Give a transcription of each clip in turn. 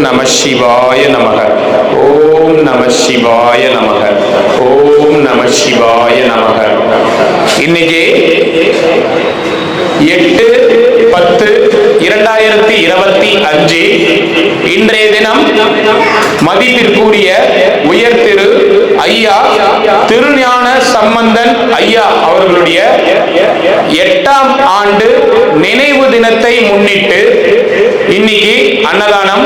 நம சிவாய நமக. ஓம் நம சிவாய நமக. ஓம் நம சிவாய நமக. இன்னைக்கு 8/10/2025 இன்றைய தினம் மதிப்பிற்குரிய உயர் திரு ஐயா திருஞான சம்பந்தன் ஐயா அவர்களுடைய 8ஆம் ஆண்டு நினைவு தினத்தை முன்னிட்டு இன்னைக்கு அன்னதானம்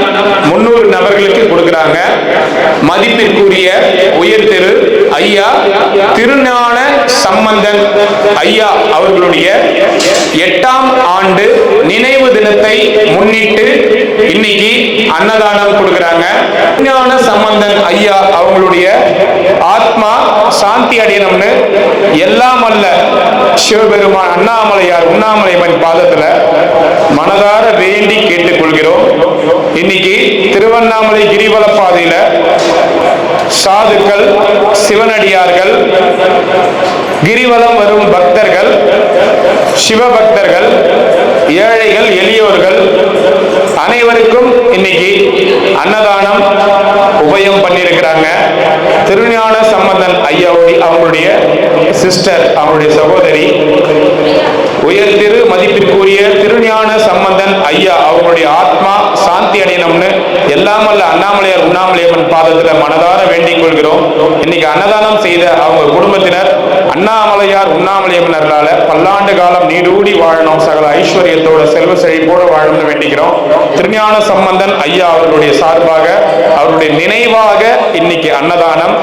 300 நபர்களுக்கு கொடுக்கிறாங்க. மதிப்பிற்குரிய உயர் திரு ஐயா திருஞான சம்பந்தன் ஐயா அவர்களுடைய 8ஆம் ஆண்டு நினைவு தினத்தை முன்னிட்டு இன்னைக்கு அன்னதானம் கொடுக்கிறாங்க. திருஞான சம்பந்தன் ஐயா அவங்களுடைய ஆத்மா சாந்தி அடையணும்னு எல்லாம் அல்ல சிவபெருமான் அண்ணாமலையார் உண்ணாமலையம்மன் பாதத்துல மனதார வேண்டி கேட்டுக்கொள்கிறோம். இன்னைக்கு திருவண்ணாமலை கிரிவல பாதையில சாதுக்கள், சிவனடியார்கள், கிரிவலம் வரும் பக்தர்கள், சிவபக்தர்கள், ஏழைகள், எளியோர்கள் அனைவருக்கும் இன்னைக்கு அன்னதானம் உபயம் பண்ணியிருக்கிறாங்க. திருஞான சம்பந்தன் ஐயா அவங்களுடைய சிஸ்டர், அவங்களுடைய சகோதரி உயர் திரு மதிப்பிற்குரிய திருஞான சம்பந்தன் ஐயா அவங்களுடைய ஆத்மா சாந்தி அடையணும்னு எல்லாம் அல்ல அண்ணாமலையார் உண்ணாமலையம்மன் பாதத்துல மனதார வேண்டிக் கொள்கிறோம். இன்னைக்கு அன்னதானம் செய்த அவங்க குடும்பத்தினர் அண்ணாமலையார் உண்ணாமலையம்மனால பல்லாண்டு காலம் நீடூடி வாழணும், சகல ஐஸ்வர்யத்தோட செல்வ செழிப்போட வாழணும்னு வேண்டிக்கிறோம். திருஞான சம்பந்தன் ஐயா அவர்களுடைய சார்பாக அவருடைய நினைவாக இன்னைக்கு அன்னதானம்.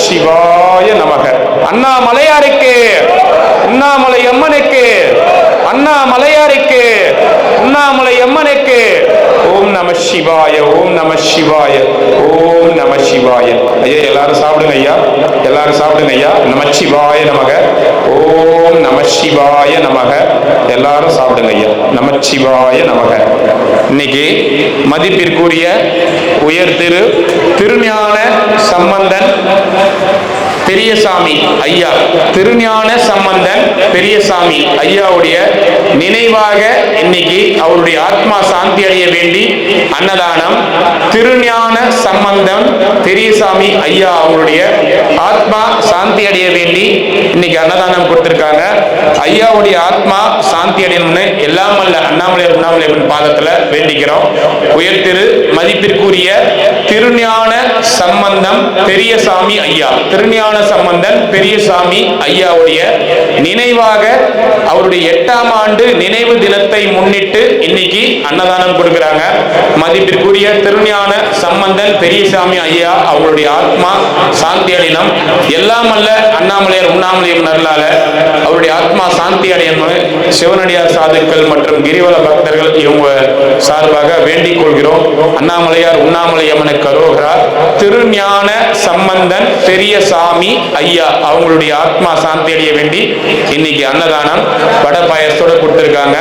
சிவாய நமக. அண்ணாமலையாருக்கு, உண்ணாமலை அம்மனுக்கு, அண்ணாமலையாருக்கு, உண்ணாமலை அம்மனுக்கு. ஓம் நம சிவாய, ஓம் நம சிவாய, ஓம் நம சிவாய. ஐயா எல்லாரும் சாப்பிடுங்க ஐயா, எல்லாரும் சாப்பிடுங்க ஐயா. நமச்சிவாய நமக. ஓம் நம சிவாய நமக. எல்லாரும் சாப்பிடுங்க ஐயா. நமச்சிவாய நமக. இன்னைக்கு மதிப்பிற்குரிய உயர் திரு திருஞான சம்பந்தன் பெரியசாமி ஐயா, திருஞான சம்பந்தன் பெரியசாமி ஐயாவுடைய நினைவாக இன்னைக்கு அவருடைய ஆத்மா சாந்தி அடைய வேண்டி அன்னதானம். திருஞான சம்பந்தன் பெரியசாமி ஐயா அவருடைய ஆத்மா சாந்தி அடைய வேண்டி இன்னைக்கு அன்னதானம் கொடுத்திருக்காங்க. ஐயாவுடைய ஆத்மா சாந்தி அடையணும்னு எல்லாம் அல்ல அண்ணாமலையார் உண்ணாமலையம்மன் பாதத்துல வேண்டிக்கிறோம். உயர் திரு மதிப்பிற்குரிய திருஞான சம்பந்தம் பெரியசாமி ஐயா, திருஞான சம்பந்தன் பெரியசாமி ஐயாவுடைய நினைவாக அவருடைய 8ஆம் ஆண்டு நினைவு தினத்தை முன்னிட்டு இன்னைக்கு அன்னதானம் கொடுக்கிறாங்க. மதிப்பிற்குரிய திருஞான சம்பந்தன் பெரியசாமி ஐயா அவருடைய ஆத்மா சாந்தி அடையணும். எல்லாம் அல்ல அண்ணாமலையார் உண்ணாமலையம்மன் அருளால அவருடைய ஆத்மா சாந்தி அடையணும் சிவனடியார் சாதுக்கள் மற்றும் கிரிவல பக்தர்கள் இவங்க சார்பாக வேண்டிக் கொள்கிறோம். அண்ணாமலையார் உண்ணாமலை அம்மனுக்கு அரோகரா. திருஞான சம்பந்தன் பெரியசாமி ஐயா அவங்களுடைய ஆத்மா சாந்தி அடைய வேண்டி இன்னைக்கு அன்னதானம் வட பாயசத்தோட கொடுத்திருக்காங்க.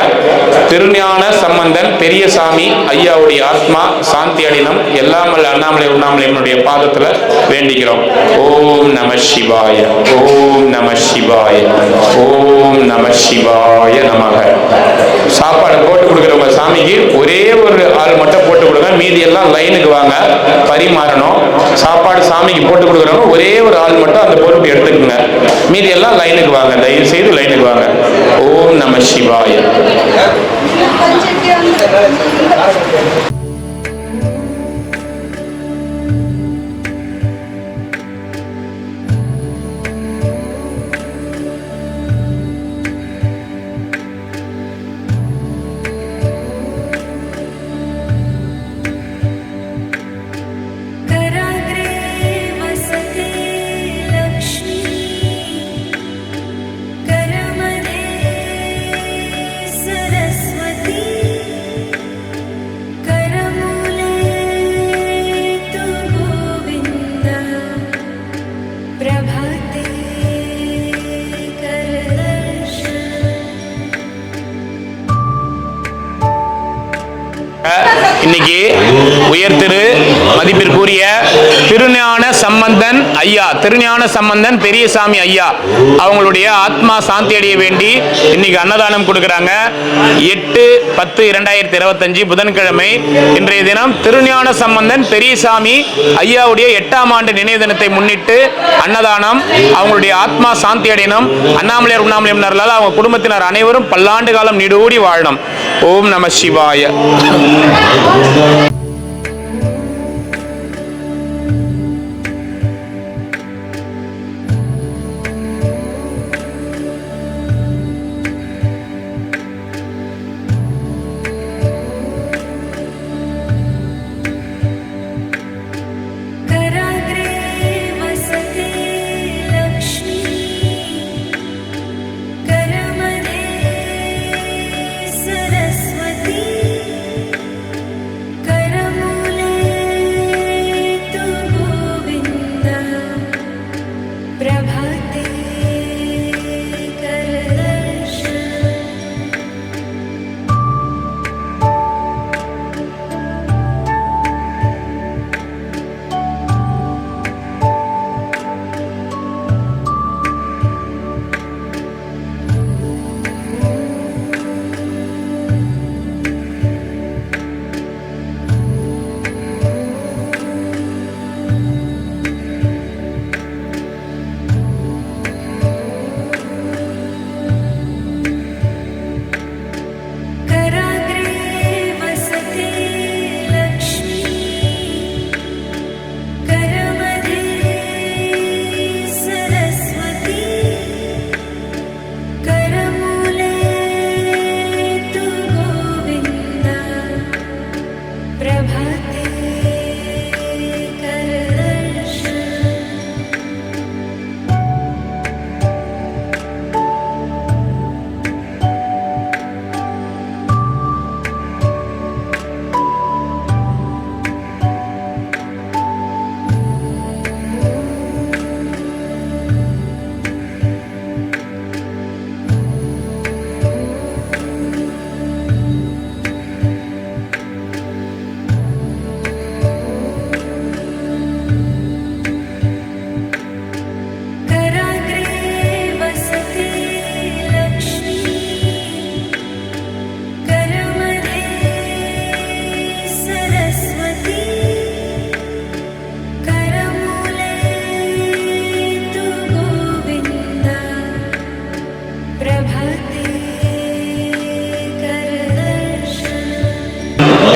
திருஞான சம்பந்தன் பெரியசாமி ஐயாவுடைய ஆத்மா சாந்தி அடையணும் எல்லாம் வல்ல அண்ணாமலை உண்ணாமலை அம்மனுடைய பாதத்துல வேண்டிக்கிறோம். ஓம் நம சிவாய, ஓம் நம சிவாய, ஓம் நம சிவாய நமக. சாப்பாடு போட்டு கொடுக்குறவங்க சாமிக்கு ஒரே ஒரு ஆள் மட்டும் போட்டு கொடுங்க, மீதி எல்லாம் லைனுக்கு வாங்க, பரிமாறணும். சாப்பாடு சாமிக்கு போட்டு கொடுக்குறவங்க ஒரே ஒரு ஆள் மட்டும் அந்த பொறுப்பு எடுத்துக்குங்க, மீதி எல்லாம் லைனுக்கு வாங்க, தயவு செய்து லைனுக்கு வாங்க. ஓம் நம சிவாய. இன்னைக்கு உயர் திரு மதிப்பிற்குரிய திருஞான சம்பந்தன் ஐயா, திருஞான சம்பந்தன் பெரியசாமி ஐயா அவங்களுடைய ஆத்மா சாந்தி அடைய வேண்டி இன்னைக்கு அன்னதானம் கொடுக்கறாங்க. 8/10/2025 புதன்கிழமை இன்றைய தினம் திருஞான சம்பந்தன் பெரியசாமி ஐயாவுடைய 8ஆம் ஆண்டு நினைவு தினத்தை முன்னிட்டு அன்னதானம். அவங்களுடைய ஆத்மா சாந்தி அடையணும். அண்ணாமலையார் உண்ணாமலை அம்மனாரால் அவங்க குடும்பத்தினர் அனைவரும் பல்லாண்டு காலம் நீடூடி வாழணும். ஓம் நம சிவாய.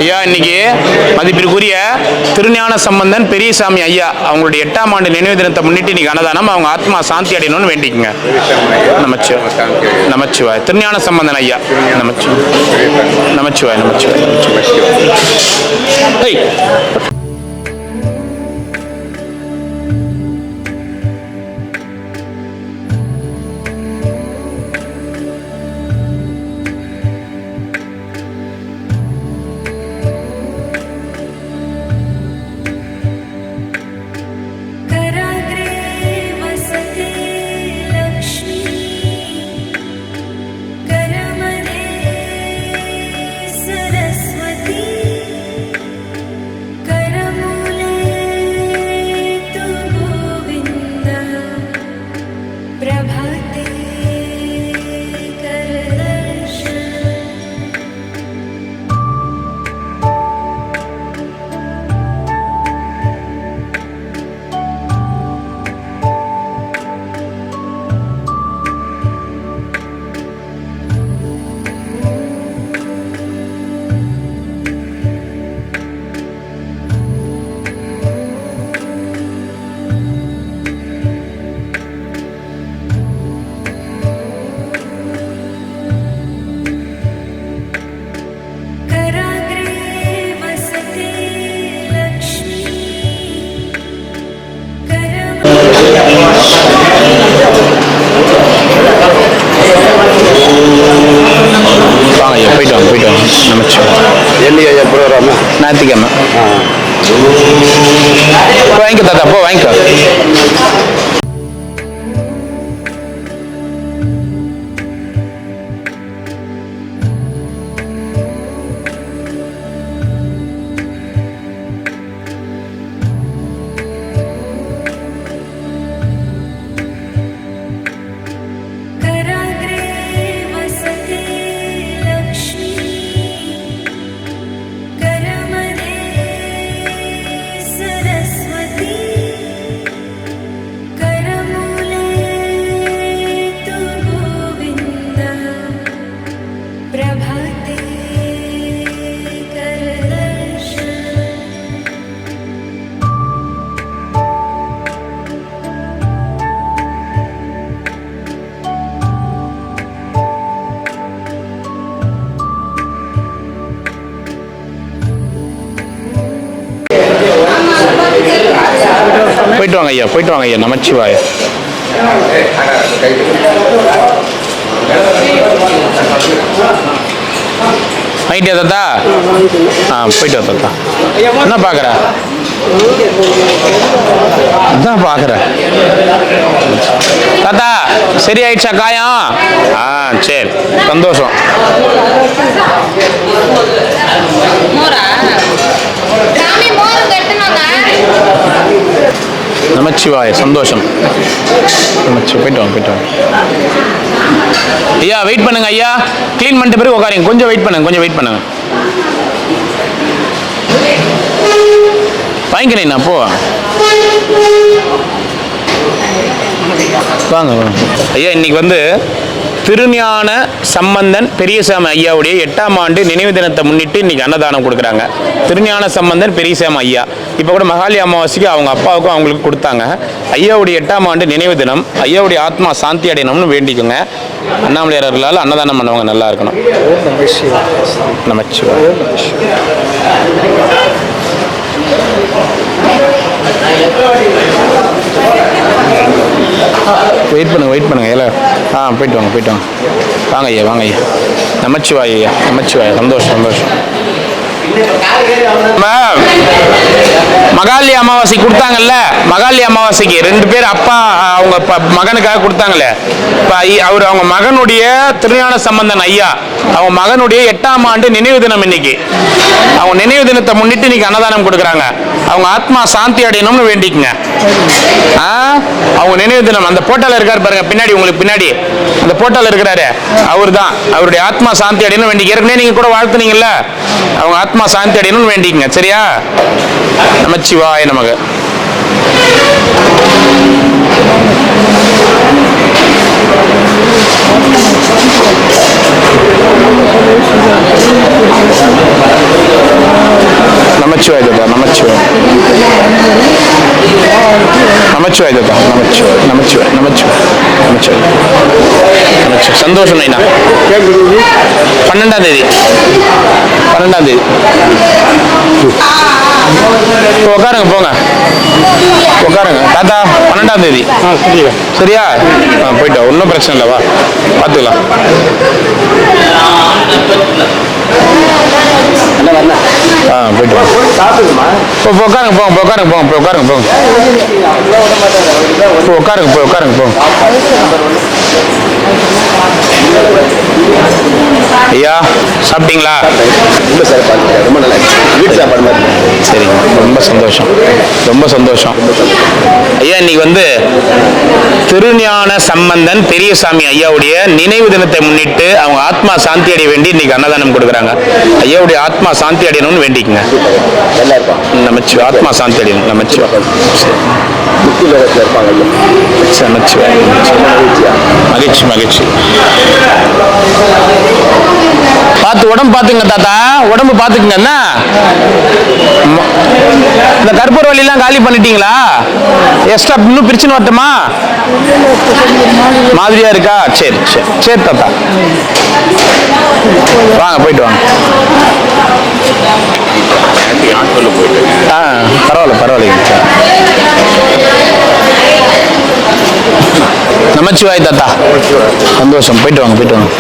ஐயா இன்னைக்கு மதிப்பிற்குரிய திருஞான சம்பந்தன் பெரியசாமி ஐயா அவங்களுடைய 8ஆம் ஆண்டு நினைவு தினத்தை முன்னிட்டு இன்னைக்கு அன்னதானம். அவங்க ஆத்மா சாந்தி அடையணும்னு வேண்டிக்குங்க. நமச்சிவாய். திருஞான சம்பந்தன் ஐயா. நமச்சிவாய். நமச்சிவாய். என்னைக்கு ஐயா ப்ரோக்ராமு? ஞாயிற்றுக்கிழமை. வாங்கிக்கோ தாத்தா, போ வாங்கிக்கோ. போயிட்டு வாங்க ஐயா, போயிட்டு வாங்க ஐயா. நமச்சிவாய. வாங்கிட்டியா தாத்தா? போயிட்டு வா தாத்தா. என்ன பார்க்குற? அதான் பார்க்குறேன் தாத்தா. சரி ஆயிடுச்சா காயம்? சரி, சந்தோஷம். நமச்சிவாய. சந்தோஷம். போயிட்டு வாங்க, போயிட்டு வாங்க ஐயா. வெயிட் பண்ணுங்க ஐயா. கிளீன் பண்ணிட்ட பிறகு உட்காருங்க. கொஞ்சம் வெயிட் பண்ணுங்க, கொஞ்சம் வெயிட் பண்ணுங்க. வாங்கிக்கிறேன் போ. வாங்க ஐயா. இன்னைக்கு வந்து திருஞான சம்பந்தன் பெரியசாமி ஐயாவுடைய 8ஆம் ஆண்டு நினைவு தினத்தை முன்னிட்டு இன்னைக்கு அன்னதானம் கொடுக்குறாங்க. திருஞான சம்பந்தன் பெரியசாமி ஐயா இப்போ கூட மகாலி அமாவாசைக்கு அவங்க அப்பாவுக்கும் அவங்களுக்கு கொடுத்தாங்க. ஐயாவுடைய 8ஆம் ஆண்டு நினைவு தினம். ஐயாவுடைய ஆத்மா சாந்தி அடையணும்னு வேண்டிக்கோங்க. அண்ணாமலையார்களால் அன்னதானம் பண்ணவங்க நல்லா இருக்கணும். நமச்சிவாய. வெயிட் பண்ணுங்க, வெயிட் பண்ணுங்க இல்லை. போயிட்டு வாங்க, போயிட்டு வாங்க. வாங்க ஐயா, வாங்க ஐயா. நமச்சிவாய ஐயா. நமச்சிவாய. சந்தோஷம், சந்தோஷம். மகாலி அமாவாசை கொடுத்தாங்கல்ல, மகாலி அமாவாசைக்கு 2 பேர் அப்பா அவங்க மகனுக்காக கொடுத்தாங்களே. அவர் அவங்க மகனுடைய திருஞான சம்பந்தன் ஐயா அவங்க மகனுடைய 8ஆம் ஆண்டு நினைவு தினம் இன்னைக்கு. அவங்க நினைவு தினத்தை முன்னிட்டு இன்னைக்கு அன்னதானம் கொடுக்குறாங்க. அவங்க ஆத்மா சாந்தி அடையணும்னு வேண்டிக்குங்க. அவங்க நினைவு தினம் அந்த போட்டோல இருக்காரு பாருங்க, பின்னாடி உங்களுக்கு பின்னாடி அந்த போட்டோல இருக்கிறாரு அவர் தான். அவருடைய ஆத்மா சாந்தி அடையணும்னு வேண்டிக்க. ஏற்கனவே நீங்க கூட வாழ்த்துனீங்கல்ல, அவங்க ஆத்மா சாந்தி அடையணும்னு வேண்டிக்குங்க. சரியா? நமச்சிவாய நமக. நமச்சிவாய தாத்தா. நமச்சிவாய. நமச்சிவாய தாத்தா. நமச்சிவாய. நமச்சிவாய. நமச்சிவாய. நமச்சிவாய. நமச்சிவாய. சந்தோஷம் நைனா. 12ஆம் தேதி. 12ஆம் தேதி. உட்காருங்க, போங்க உட்காருங்க தாத்தா. 12ஆம் தேதி. சரியா? போயிட்டா, ஒன்றும் பிரச்சனை இல்லைவா, பார்த்துக்கலாம். போயிட்டு உட்காருங்க, போங்க உட்காருங்க, போங்க உட்காருங்க, போங்க உட்காருங்க, உட்காருங்க, போங்க. ஐயா சாப்பிட்டீங்களா? ரொம்ப நல்லா வீட்டு சாப்பாடு மாதிரி. சரிங்க, ரொம்ப சந்தோஷம், ரொம்ப சந்தோஷம். ஐயா இன்னைக்கு வந்து திருஞான சம்பந்தன் பெரியசாமி ஐயாவுடைய நினைவு தினத்தை முன்னிட்டு அவங்க ஆத்மா சாந்தி அடைய வேண்டி இன்னைக்கு அன்னதானம் கொடுக்குறாங்க. ஐயாவுடைய ஆத்மா சாந்தி அடையணும்னு வேண்டிக்குங்க. நமச்சிவாய. ஆத்மா சாந்தி அடையணும். நமச்சிவாய. நமச்சிவாய. மகிழ்ச்சி, மகிழ்ச்சி. பார்த்து உடம்பு பார்த்துங்க தாத்தா, உடம்பு பார்த்துக்குங்க. என்ன இந்த கற்பூர வழியெல்லாம் காலி பண்ணிட்டீங்களா? எக்ஸ்ட்ரா இன்னும் பிரிச்சுன்னு வரட்டுமா? மாதிரியா இருக்கா? சரி சரி சரி தாத்தா, வாங்க போயிட்டு வாங்க. பரவாயில்ல பரவாயில்ல. நமச்சிவாய் தாத்தா. சந்தோஷம். போயிட்டு வாங்க, போயிட்டு வாங்க.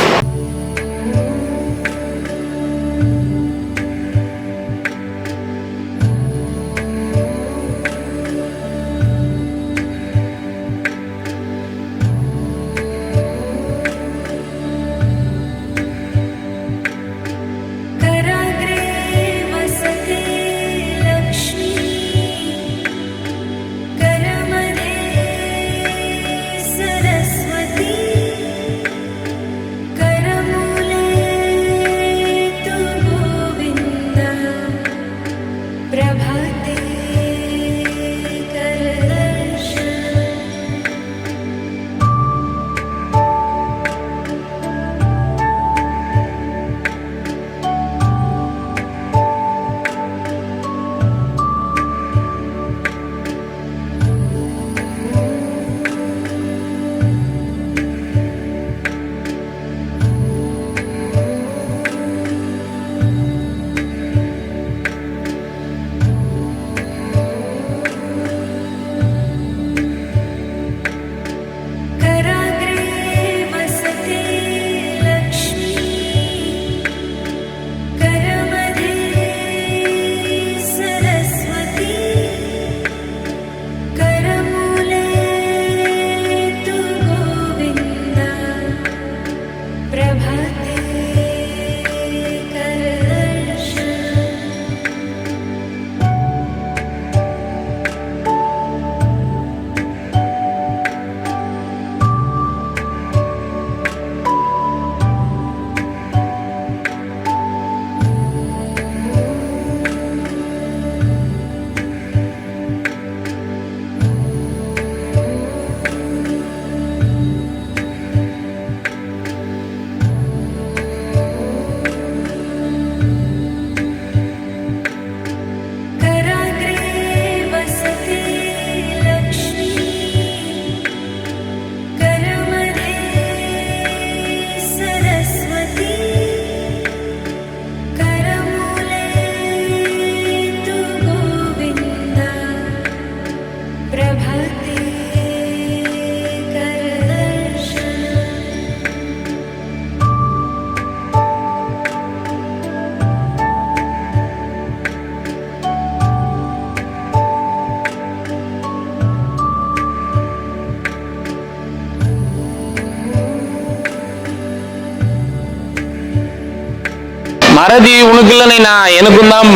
மறதி உனக்கு இல்லை நைனா, எனக்கும் தான்.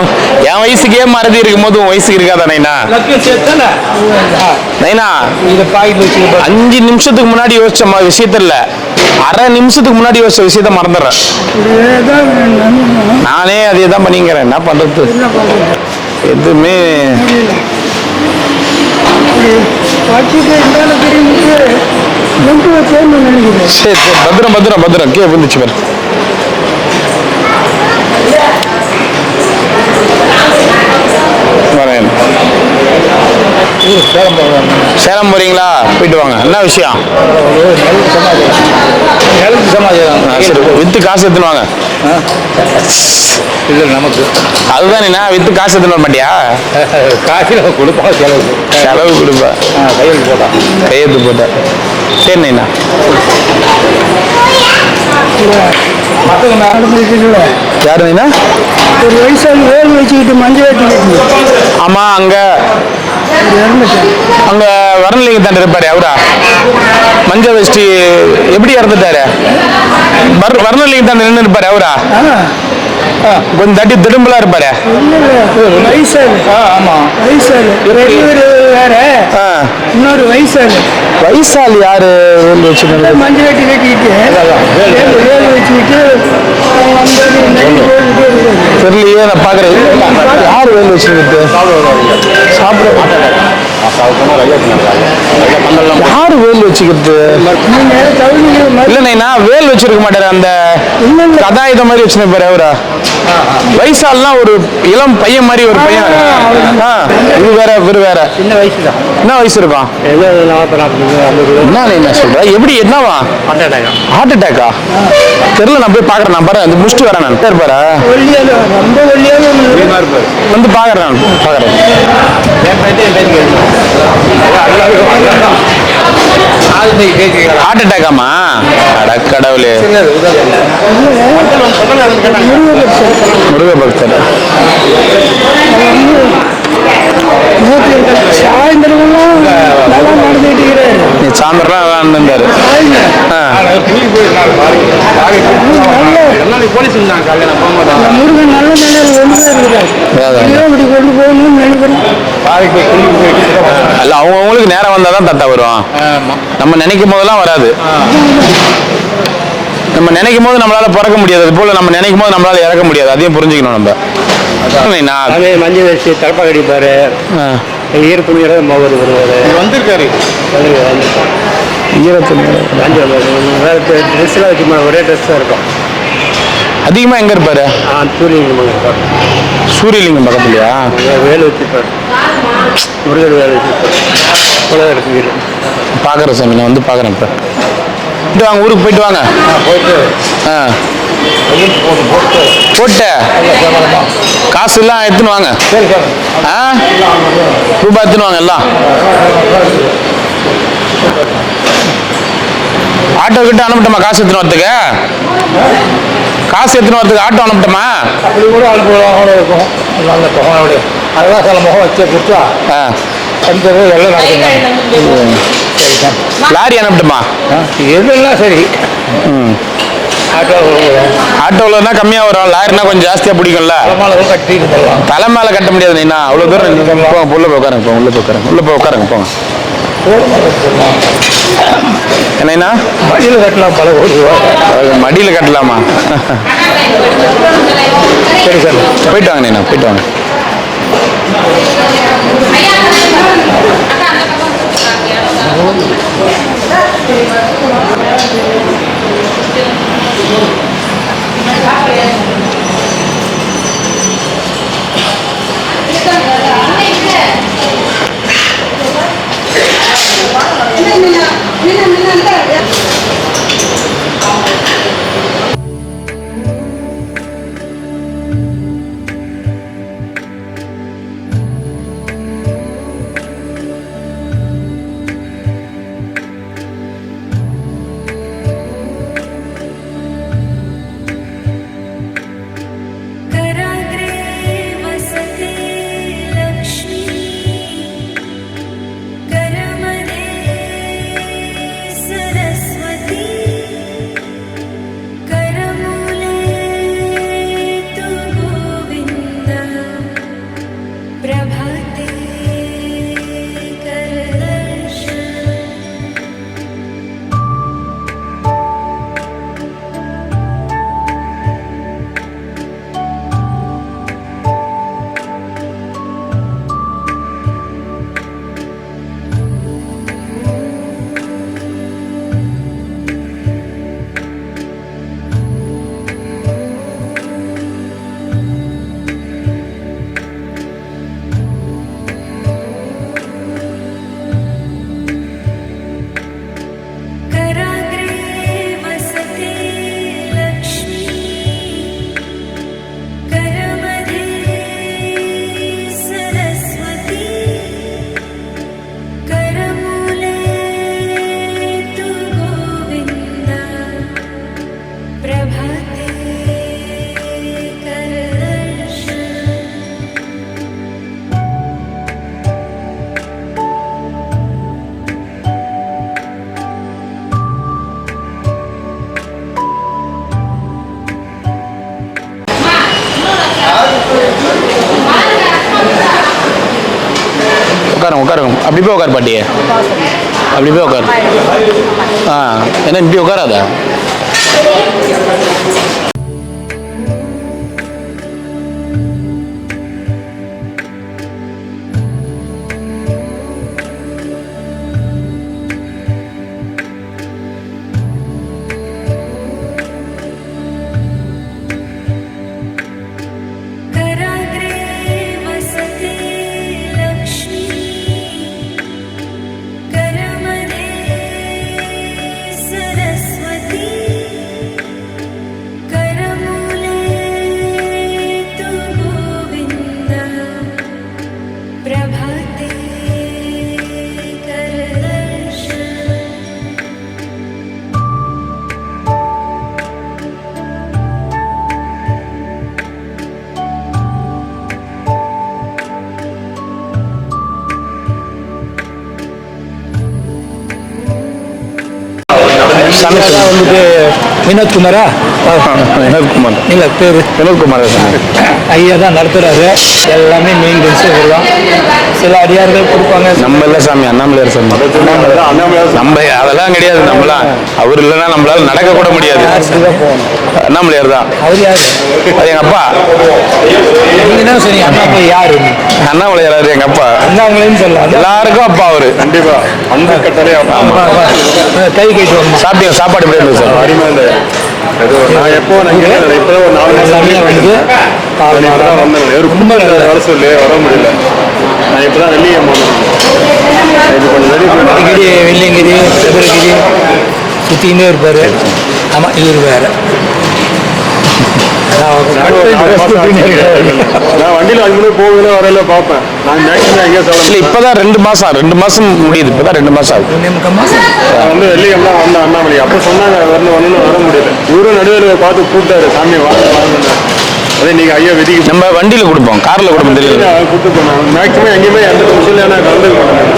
என் வயசுக்கே மறதி இருக்கும் போது உன் வயசுக்கு இருக்காதா நைனா? நைனா 5 நிமிஷத்துக்கு முன்னாடி யோசிச்ச விஷயத்த இல்ல, அரை நிமிஷத்துக்கு முன்னாடி யோசிச்ச விஷயத்த மறந்துடுறேன். நானே அதே தான் பண்ணிக்கிறேன். என்ன பண்றது? எதுவுமே சரி சரி, பத்திரம் பத்திரம் பத்திரம். கே வந்துச்சு பாரு. வரேன். சேலம் போறீங்களா? போயிட்டு வாங்க. என்ன விஷயம்? சரி, வித்து காசு எடுத்துன்னு வாங்க. இல்லை நமக்கு அதுதான் நீ வித்து காசு எடுத்துன்னு வர மாட்டியா? காசு கொடுப்போம், செலவு கொடுப்பேன். கையெழுத்து போட்டான். கையெழுத்து போட்டேன். சரி நைனா. யாரு நைனா? ஒரு வயசாளி வேல் வச்சுக்கிட்டு மஞ்சள் வெட்டி. ஆமா, அங்க அங்க வரலிங்க தாண்டி இருப்பாரு அவரா? மஞ்சள் வச்சு எப்படி இறந்துட்டாரு? வரலிங்க தாண்டி நின்று இருப்பாரு அவரா? கொஞ்சம் தட்டி திரும்பலா இருப்பாரு. வயசாளி. ஆமா, வயசாளி வேற, இன்னொரு வயசாளி. வயசாளி யாரு? மஞ்சள் வெட்டி கட்டிக்கிட்டு வேல் வச்சுக்கிட்டு தெரியலையே, நான் பாக்குறேன். யாரு வேல் வச்சுக்கிட்டு சாப்பிட? யாரு வேல் வச்சுக்கிட்டு? இல்ல நைனா, வேல் வச்சிருக்க மாட்டாரு. அந்த கதாயுத மாதிரி வச்சுருப்பாரு அவரா? வயசாலாம் ஒரு இளம் பையன் மாதிரி ஒரு பையன். இது வேற, இவரு வேற. சின்ன வயசு தான். என்ன வயசு இருக்கும்? என்ன சொல்ற? எப்படி? என்னவா? ஹார்ட் அட்டாக்கா? தெரியல, நான் போய் பாக்குறேன். நான் பாரு, அந்த முடிச்சுட்டு வரேன். நான் பேர் பாரு, ரொம்ப வந்து பாக்குறேன். நான் பாக்குறேன். ஹார்ட் அட்டாக்காமா? அட கடவுளே. முருக பக்தர். சாயந்தரமெல்லாம் நல்லா நடந்துட்டு இருக்கிறாரு. நீ சாயந்தரம் வாழ்ந்துட்டாரு. முருகன் நல்ல நிலையில் இப்படி கொண்டு போகணும்னு நினைக்கிறேன். அல்ல, அவங்கவுங்களுக்கு நேரம் வந்தாதான் தத்தா வரும். நம்ம நினைக்கும் போதெல்லாம் வராது. நம்ம நினைக்கும் போது நம்மளால பிறக்க முடியாது, அது போல நம்ம நினைக்கும் போது நம்மளால இறக்க முடியாது. அதையும் புரிஞ்சுக்கணும் நம்ம. மஞ்சள் வச்சு தலப்பா கடிப்பாரு, ஈரப்பு மோகர் வருவாரு. வந்திருக்காரு வேற ட்ரெஸ்லாம் வச்சு ஒரே ட்ரெஸ் தான் இருக்கும். அதிகமா எங்க இருப்பாரு? சூரியலிங்கம். சூரியலிங்கம் பக்கத்துலயா? வேலை வச்சுருப்பாரு, முருகர் வேலை வச்சுருப்பாரு. இருக்கு வீடு. பாக்குறேன் சாமி, நான் வந்து பாக்குறேன். இப்ப போயிட்டு வாங்க, ஊருக்கு போயிட்டு வாங்க. போயிட்டு போட்ட காசு எல்லாம் எடுத்துன்னு வாங்க. சரி சார். ரூபாய் எடுத்துன்னு வாங்க எல்லாம். ஆட்டோ கிட்ட அனுப்பிட்டோமா? காசு எடுத்துன்னு வரதுக்கு? காசு எடுத்துன்னு வரதுக்கு ஆட்டோ அனுப்பிட்டோமா? அப்படி கூட அனுப்புவாங்க இருக்கும். நல்ல தொகையோட அதுதான் சில முகம் வச்சு கொடுத்தா எல்லாம் நடக்குங்க. சரி சார். லாரி அனுப்பிட்டோமா? எதுலாம் சரி. ஆட்டோவில் தான் கம்மியாக வரும், லாரினா கொஞ்சம் ஜாஸ்தியாக பிடிக்கும்ல. கட்டிட்டு போகலாம். தலை மேலே கட்ட முடியாது. நீனா அவ்வளோ தூரம் போங்க. உள்ள போய் உட்காருங்க, போங்க. உள்ள போய் உட்காருங்க, உள்ள போய் உட்காருங்க, போங்க. என்னன்னா மடியில் கட்டலாம், பல மடியில் கட்டலாமா? சரி சார், போயிட்டு வாங்க நீனா, போயிட்டு வாங்க. உட்காருங்க உட்காருங்க. அப்படி போய் உட்காரு பாட்டி. அப்படி போய் உட்காரு. என்ன இப்படி உட்காராதா? வந்துட்டு வினோத்குமாரா? வினோத்குமார் இல்லை, பேர் வினோத்குமார் ஐயா தான் நடத்துகிறாரு. எல்லாமே மெயின்டெனன்ஸ் இவர் சில அடியார்கள் கொடுப்பாங்க. நம்ம இல்லை சாமி, அண்ணாமலையார் சாமி. நம்ம அதெல்லாம் கிடையாது. நம்மளாம் அவர் இல்லைன்னா நம்மளால நடக்க கூட முடியாது. அண்ணாமலையார் தான். அவர் யாரு? அது எங்க அப்பா. நீங்க தான் சரி. அண்ணாமலை யாரு? அண்ணாமலையார் எங்க அப்பா. அண்ணாமலைன்னு சொல்லலாம். எல்லாருக்கும் அப்பா அவரு. கண்டிப்பா அந்த கட்டளை கை கைட்டு வரணும். சாப்பிட்டீங்க? சாப்பாடு எப்படி இருந்தது சார்? அருமையா இருந்தது. நான் எப்போ இப்பதான் ஒரு 4 எல்லாமே வந்து வந்தேன். ரொம்ப வர சொல்லி வர முடியல. நான் இப்பதான் வெள்ளியம் இது கொஞ்சம் அடிக்கடி வெள்ளியங்கிரி சதுரகிரி சுற்றிக்கிட்டே இருப்பார். ஆமாம், இவர் வேறு. நான் வண்டியில் 5 மணி போகல வரல பார்ப்பேன். நான் மேக்ஸிமம் எங்கேயா இல்லை, இப்பதான் 2 மாசம் முடியுது. இப்பதான் 2 மாசம் ஆகுது. நான் வந்து வெள்ளியம் தான் வந்தேன் அண்ணாமலை. அப்போ சொன்னாங்க வரணும் வர முடியல. இவரும் நடுவில் பார்த்து கூப்பிட்டாரு, சாமி வாங்க. அதே நீங்க ஐயா விதிக்கு நம்ம வண்டியில கொடுப்போம், கார்ல கொடுப்போம். தெரியும், கூப்பிட்டு போனேன். மேக்ஸிமம் எங்கேயுமே எந்த விஷயம் நான் கலந்துக்க மாட்டேன்.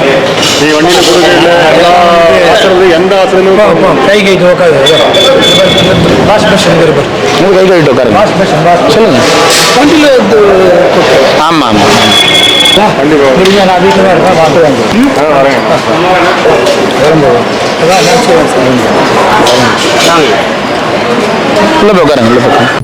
நீ வண்டியில கொடுக்க இல்லை, எந்த ஆசிரியரும் கை கைட்டு உட்காது. வாஷ் மிஷின் இருப்பார். மூணு கை கழிட்டு உட்காருங்க. வாஷ் மிஷின் சொல்லுங்க. வண்டியில் ஆமா ஆமா. கண்டிப்பா முடிஞ்ச நான் வீட்டில் தான் இருக்கேன். பார்த்து வாங்க. வரேங்க. அதான் உள்ள போய் உட்காருங்க. உள்ள போய்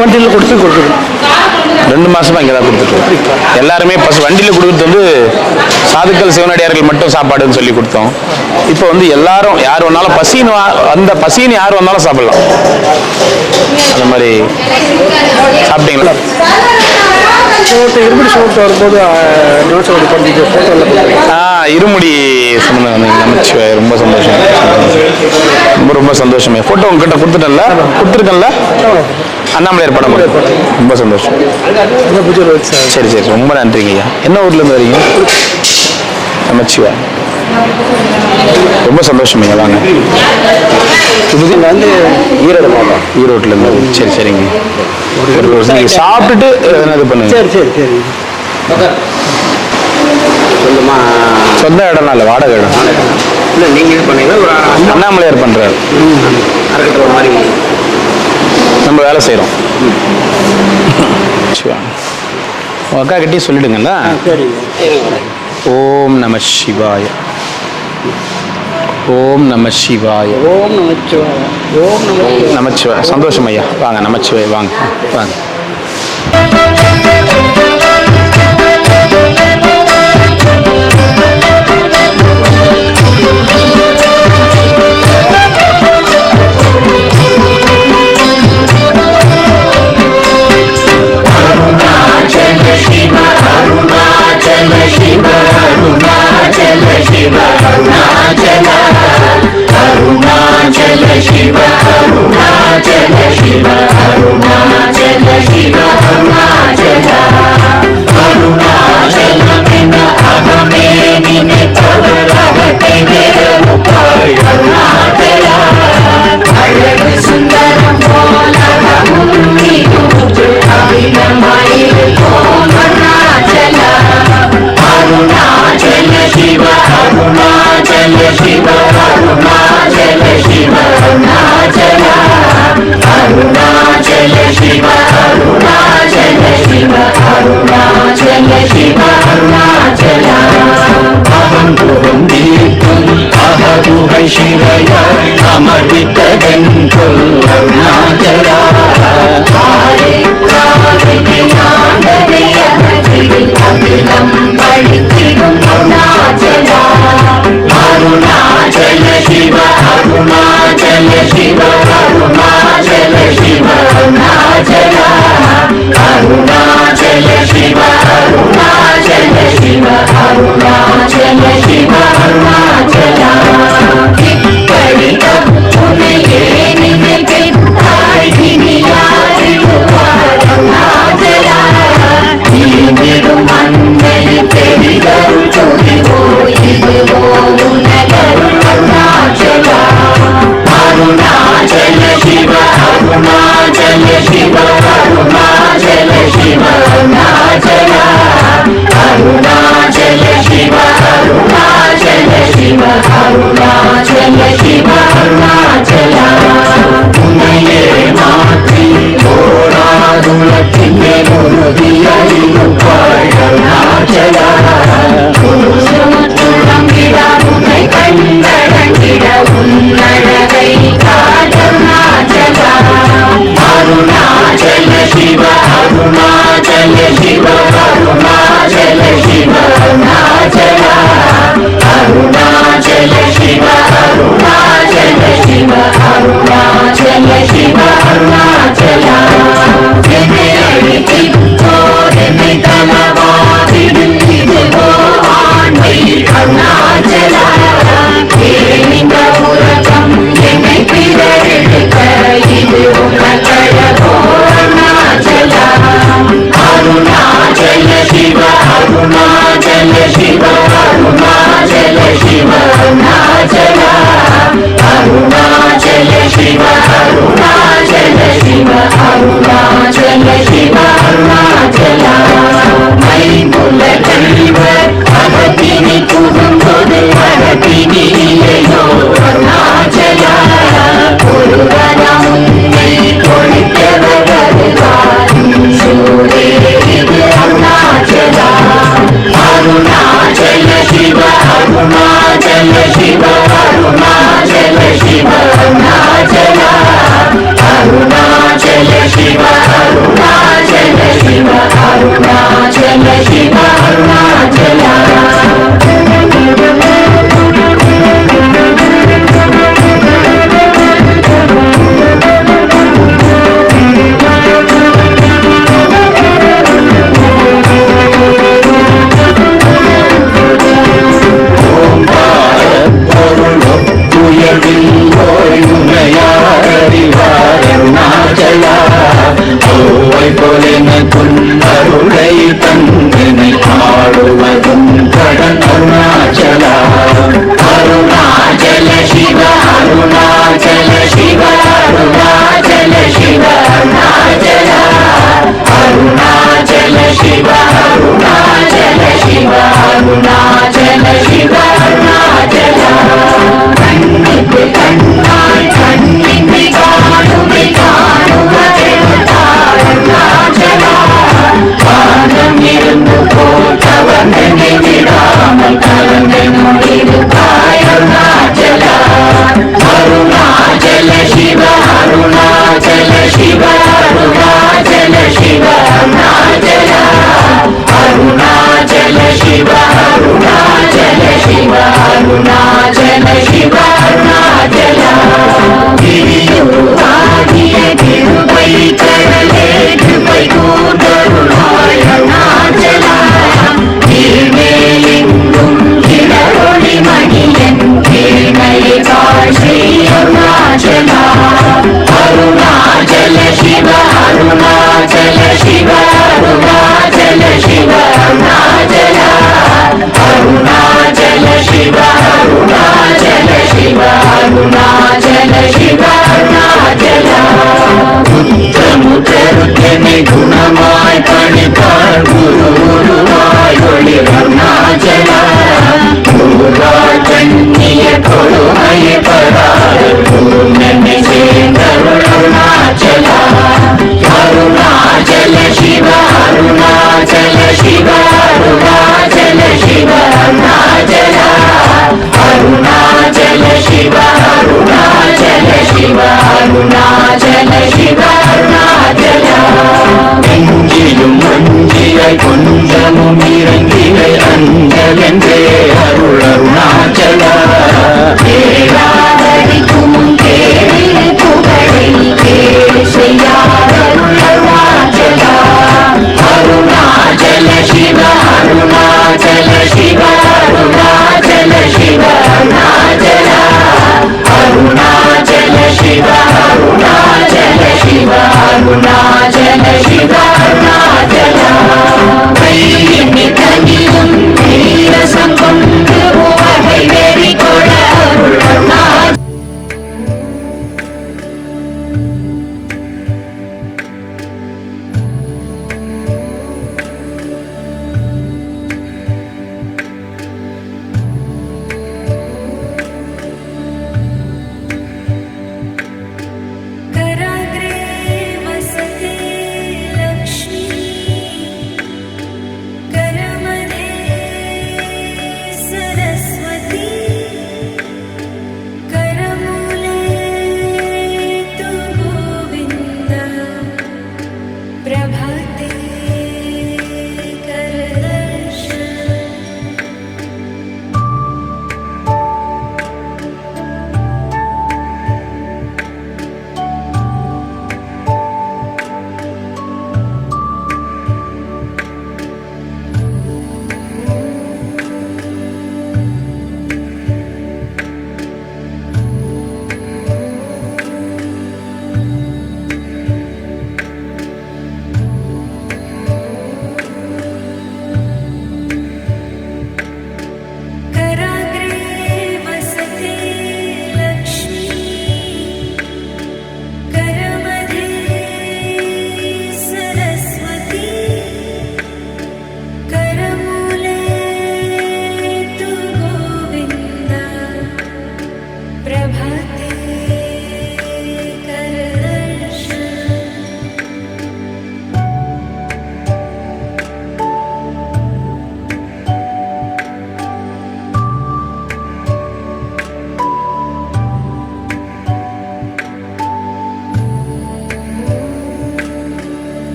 வண்டியில் கொடுத்துருக்கோம். 2 மாசமா இங்கே தான் கொடுத்துட்டு எல்லாருமே வண்டியில் கொடுக்குறது வந்து சாதுக்கள் சிவனடியார்கள் மட்டும் சாப்பாடுன்னு சொல்லி கொடுத்தோம். இப்போ வந்து எல்லாரும் யார் வந்தாலும் பசின்னு யார் வந்தாலும் சாப்பிடலாம். அந்த மாதிரி சாப்பிட்டீங்களா? இருமுடி சோப்பு வரும்போது இருமுடி சம்பந்தம் வந்தீங்க. நமச்சிவாய், ரொம்ப சந்தோஷம். ரொம்ப சந்தோஷமே. ஃபோட்டோ உங்ககிட்ட கொடுத்துருக்கேன்ல அண்ணாமலையார் படம். ரொம்ப சந்தோஷம். சரி சரி, ரொம்ப நன்றிங்க ஐயா. என்ன ஊர்லேருந்து வரீங்க? நமச்சிவாய், ரொம்ப சந்தோஷம் ஐயா. வாங்க. வந்து ஈரோட்டில் இருந்து. சரி சரிங்க. நீங்கள் சாப்பிட்டுட்டு இது பண்ணுங்க. சரி சரி சரி. சொந்த இடம்லாம் இல்லை, வாடகை இடம். இல்லை நீங்கள் இது பண்ணீங்கன்னா அண்ணாமலையார் பண்ணுறாரு. நம்ம வேலை செய்கிறோம். அக்கா கிட்டே சொல்லிடுங்கல்ல. ஓம் நம சிவாய, ஓம் நம சிவாய, ஓம் நமச்சிவாய, ஓம் நமச்சிவாய. சந்தோஷம் ஐயா. வாங்க நமச்சிவாய், வாங்க வாங்க. Shiva,